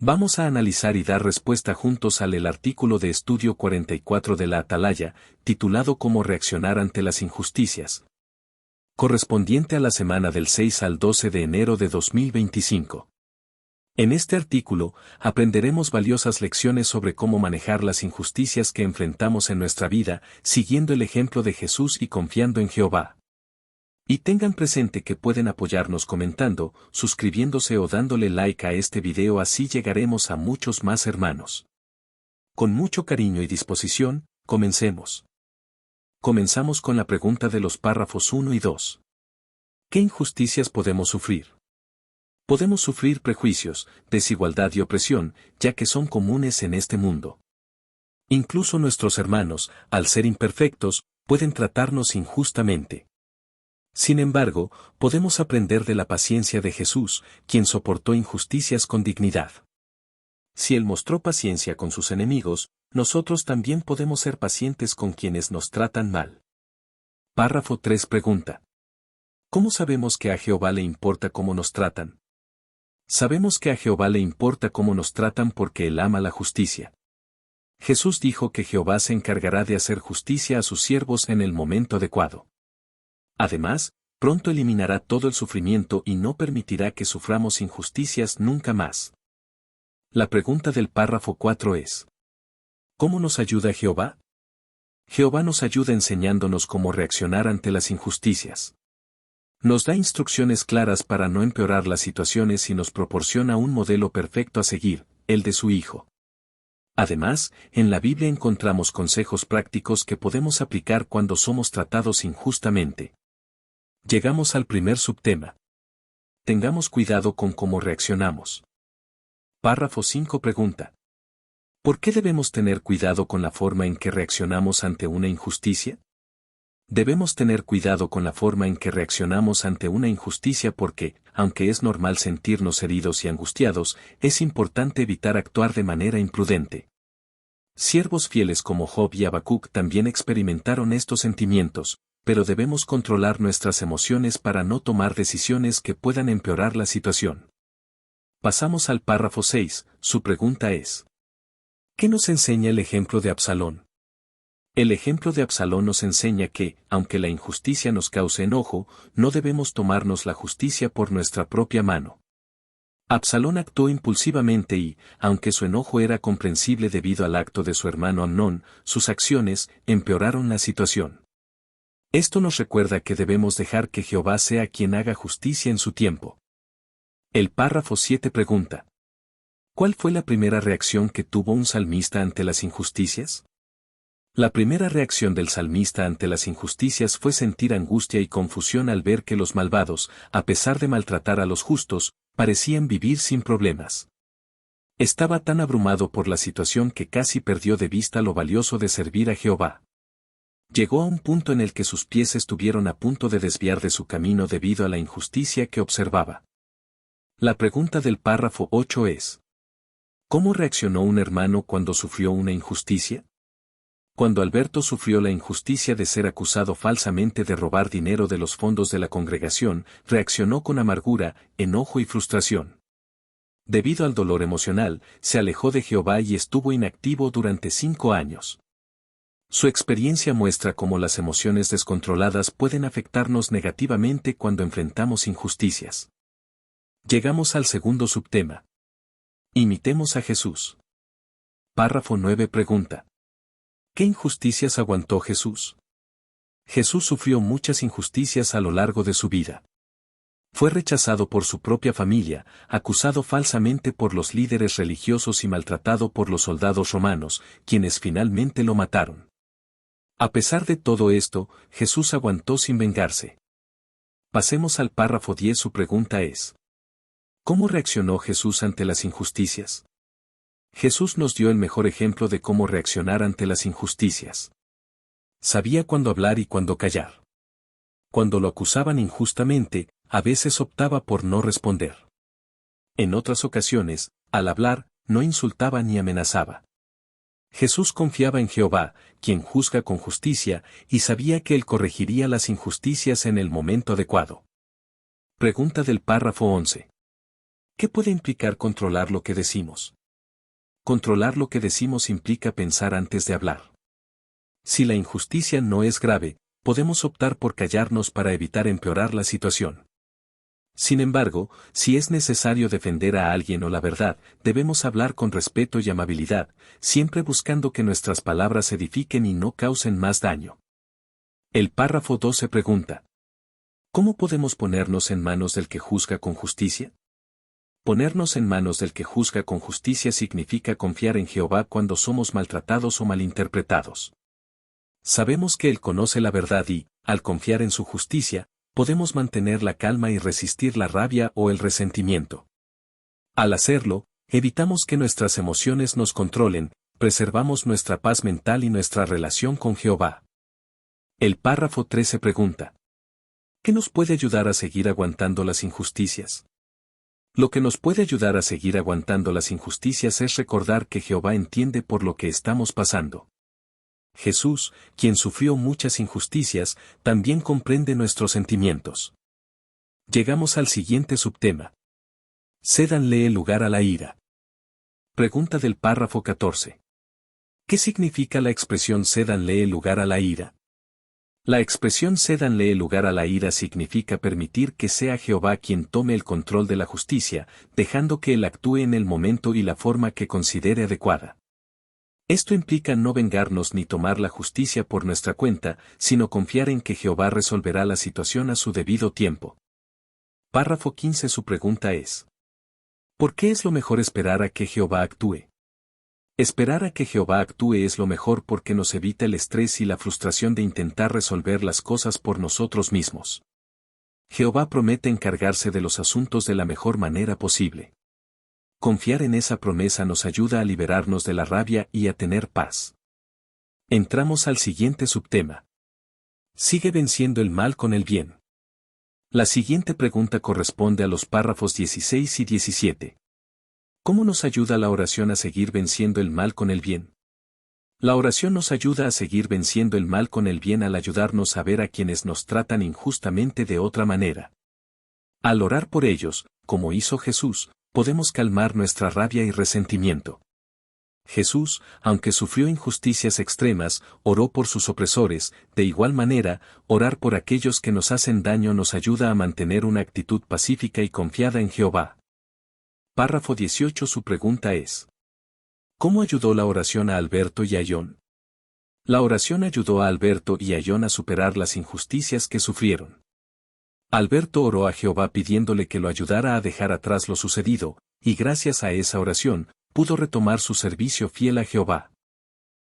Vamos a analizar y dar respuesta juntos al artículo de estudio 44 de la Atalaya, titulado Cómo reaccionar ante las injusticias, correspondiente a la semana del 6 al 12 de enero de 2025. En este artículo, aprenderemos valiosas lecciones sobre cómo manejar las injusticias que enfrentamos en nuestra vida, siguiendo el ejemplo de Jesús y confiando en Jehová. Y tengan presente que pueden apoyarnos comentando, suscribiéndose o dándole like a este video, así llegaremos a muchos más hermanos. Con mucho cariño y disposición, comencemos. Comenzamos con la pregunta de los párrafos 1 y 2. ¿Qué injusticias podemos sufrir? Podemos sufrir prejuicios, desigualdad y opresión, ya que son comunes en este mundo. Incluso nuestros hermanos, al ser imperfectos, pueden tratarnos injustamente. Sin embargo, podemos aprender de la paciencia de Jesús, quien soportó injusticias con dignidad. Si Él mostró paciencia con sus enemigos, nosotros también podemos ser pacientes con quienes nos tratan mal. Párrafo 3 pregunta. ¿Cómo sabemos que a Jehová le importa cómo nos tratan? Sabemos que a Jehová le importa cómo nos tratan porque Él ama la justicia. Jesús dijo que Jehová se encargará de hacer justicia a sus siervos en el momento adecuado. Además, pronto eliminará todo el sufrimiento y no permitirá que suframos injusticias nunca más. La pregunta del párrafo 4 es: ¿cómo nos ayuda Jehová? Jehová nos ayuda enseñándonos cómo reaccionar ante las injusticias. Nos da instrucciones claras para no empeorar las situaciones y nos proporciona un modelo perfecto a seguir, el de su Hijo. Además, en la Biblia encontramos consejos prácticos que podemos aplicar cuando somos tratados injustamente. Llegamos al primer subtema. Tengamos cuidado con cómo reaccionamos. Párrafo 5 pregunta. ¿Por qué debemos tener cuidado con la forma en que reaccionamos ante una injusticia? Debemos tener cuidado con la forma en que reaccionamos ante una injusticia porque, aunque es normal sentirnos heridos y angustiados, es importante evitar actuar de manera imprudente. Siervos fieles como Job y Habacuc también experimentaron estos sentimientos, pero debemos controlar nuestras emociones para no tomar decisiones que puedan empeorar la situación. Pasamos al párrafo 6, su pregunta es: ¿qué nos enseña el ejemplo de Absalón? El ejemplo de Absalón nos enseña que, aunque la injusticia nos cause enojo, no debemos tomarnos la justicia por nuestra propia mano. Absalón actuó impulsivamente y, aunque su enojo era comprensible debido al acto de su hermano Amnón, sus acciones empeoraron la situación. Esto nos recuerda que debemos dejar que Jehová sea quien haga justicia en su tiempo. El párrafo 7 pregunta: ¿cuál fue la primera reacción que tuvo un salmista ante las injusticias? La primera reacción del salmista ante las injusticias fue sentir angustia y confusión al ver que los malvados, a pesar de maltratar a los justos, parecían vivir sin problemas. Estaba tan abrumado por la situación que casi perdió de vista lo valioso de servir a Jehová. Llegó a un punto en el que sus pies estuvieron a punto de desviar de su camino debido a la injusticia que observaba. La pregunta del párrafo 8 es: ¿cómo reaccionó un hermano cuando sufrió una injusticia? Cuando Alberto sufrió la injusticia de ser acusado falsamente de robar dinero de los fondos de la congregación, reaccionó con amargura, enojo y frustración. Debido al dolor emocional, se alejó de Jehová y estuvo inactivo durante 5 años. Su experiencia muestra cómo las emociones descontroladas pueden afectarnos negativamente cuando enfrentamos injusticias. Llegamos al segundo subtema. Imitemos a Jesús. Párrafo 9 pregunta: ¿qué injusticias aguantó Jesús? Jesús sufrió muchas injusticias a lo largo de su vida. Fue rechazado por su propia familia, acusado falsamente por los líderes religiosos y maltratado por los soldados romanos, quienes finalmente lo mataron. A pesar de todo esto, Jesús aguantó sin vengarse. Pasemos al párrafo 10. Su pregunta es: ¿cómo reaccionó Jesús ante las injusticias? Jesús nos dio el mejor ejemplo de cómo reaccionar ante las injusticias. Sabía cuándo hablar y cuándo callar. Cuando lo acusaban injustamente, a veces optaba por no responder. En otras ocasiones, al hablar, no insultaba ni amenazaba. Jesús confiaba en Jehová, quien juzga con justicia, y sabía que Él corregiría las injusticias en el momento adecuado. Pregunta del párrafo 11. ¿Qué puede implicar controlar lo que decimos? Controlar lo que decimos implica pensar antes de hablar. Si la injusticia no es grave, podemos optar por callarnos para evitar empeorar la situación. Sin embargo, si es necesario defender a alguien o la verdad, debemos hablar con respeto y amabilidad, siempre buscando que nuestras palabras edifiquen y no causen más daño. El párrafo 12 pregunta: ¿cómo podemos ponernos en manos del que juzga con justicia? Ponernos en manos del que juzga con justicia significa confiar en Jehová cuando somos maltratados o malinterpretados. Sabemos que Él conoce la verdad y, al confiar en su justicia, podemos mantener la calma y resistir la rabia o el resentimiento. Al hacerlo, evitamos que nuestras emociones nos controlen, preservamos nuestra paz mental y nuestra relación con Jehová. El párrafo 13 pregunta: ¿qué nos puede ayudar a seguir aguantando las injusticias? Lo que nos puede ayudar a seguir aguantando las injusticias es recordar que Jehová entiende por lo que estamos pasando. Jesús, quien sufrió muchas injusticias, también comprende nuestros sentimientos. Llegamos al siguiente subtema. Cédanle lugar a la ira. Pregunta del párrafo 14. ¿Qué significa la expresión cédanle lugar a la ira? La expresión cédanle lugar a la ira significa permitir que sea Jehová quien tome el control de la justicia, dejando que Él actúe en el momento y la forma que considere adecuada. Esto implica no vengarnos ni tomar la justicia por nuestra cuenta, sino confiar en que Jehová resolverá la situación a su debido tiempo. Párrafo 15. Su pregunta es: ¿por qué es lo mejor esperar a que Jehová actúe? Esperar a que Jehová actúe es lo mejor porque nos evita el estrés y la frustración de intentar resolver las cosas por nosotros mismos. Jehová promete encargarse de los asuntos de la mejor manera posible. Confiar en esa promesa nos ayuda a liberarnos de la rabia y a tener paz. Entramos al siguiente subtema. Sigue venciendo el mal con el bien. La siguiente pregunta corresponde a los párrafos 16 y 17. ¿Cómo nos ayuda la oración a seguir venciendo el mal con el bien? La oración nos ayuda a seguir venciendo el mal con el bien al ayudarnos a ver a quienes nos tratan injustamente de otra manera. Al orar por ellos, como hizo Jesús, podemos calmar nuestra rabia y resentimiento. Jesús, aunque sufrió injusticias extremas, oró por sus opresores. De igual manera, orar por aquellos que nos hacen daño nos ayuda a mantener una actitud pacífica y confiada en Jehová. Párrafo 18. Su pregunta es: ¿cómo ayudó la oración a Alberto y a John? La oración ayudó a Alberto y a John a superar las injusticias que sufrieron. Alberto oró a Jehová pidiéndole que lo ayudara a dejar atrás lo sucedido, y gracias a esa oración, pudo retomar su servicio fiel a Jehová.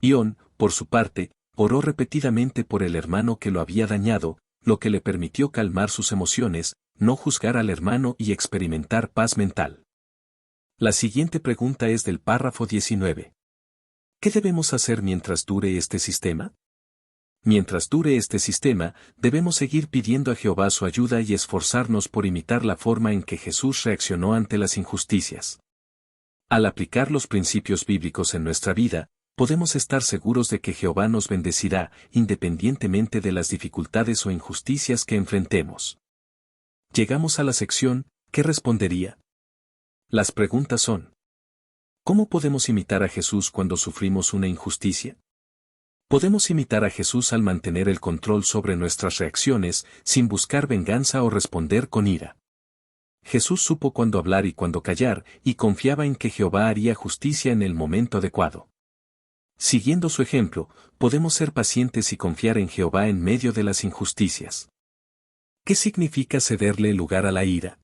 John, por su parte, oró repetidamente por el hermano que lo había dañado, lo que le permitió calmar sus emociones, no juzgar al hermano y experimentar paz mental. La siguiente pregunta es del párrafo 19. ¿Qué debemos hacer mientras dure este sistema? Mientras dure este sistema, debemos seguir pidiendo a Jehová su ayuda y esforzarnos por imitar la forma en que Jesús reaccionó ante las injusticias. Al aplicar los principios bíblicos en nuestra vida, podemos estar seguros de que Jehová nos bendecirá, independientemente de las dificultades o injusticias que enfrentemos. Llegamos a la sección ¿qué respondería? Las preguntas son: ¿cómo podemos imitar a Jesús cuando sufrimos una injusticia? Podemos imitar a Jesús al mantener el control sobre nuestras reacciones, sin buscar venganza o responder con ira. Jesús supo cuándo hablar y cuándo callar, y confiaba en que Jehová haría justicia en el momento adecuado. Siguiendo su ejemplo, podemos ser pacientes y confiar en Jehová en medio de las injusticias. ¿Qué significa cederle lugar a la ira?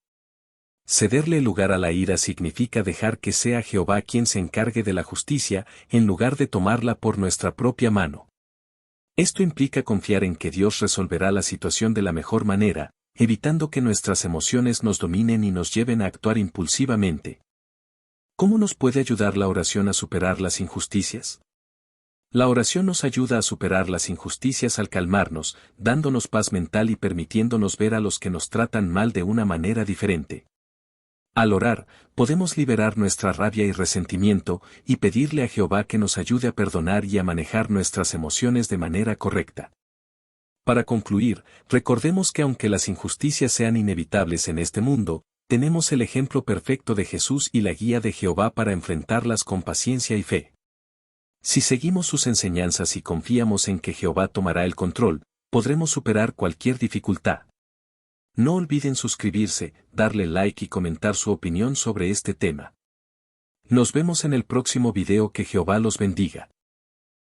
Cederle lugar a la ira significa dejar que sea Jehová quien se encargue de la justicia, en lugar de tomarla por nuestra propia mano. Esto implica confiar en que Dios resolverá la situación de la mejor manera, evitando que nuestras emociones nos dominen y nos lleven a actuar impulsivamente. ¿Cómo nos puede ayudar la oración a superar las injusticias? La oración nos ayuda a superar las injusticias al calmarnos, dándonos paz mental y permitiéndonos ver a los que nos tratan mal de una manera diferente. Al orar, podemos liberar nuestra rabia y resentimiento, y pedirle a Jehová que nos ayude a perdonar y a manejar nuestras emociones de manera correcta. Para concluir, recordemos que aunque las injusticias sean inevitables en este mundo, Tenemos el ejemplo perfecto de Jesús y la guía de Jehová para enfrentarlas con paciencia y fe. Si seguimos sus enseñanzas y confiamos en que Jehová tomará el control, podremos superar cualquier dificultad. No olviden suscribirse, darle like y comentar su opinión sobre este tema. Nos vemos en el próximo video. Que Jehová los bendiga.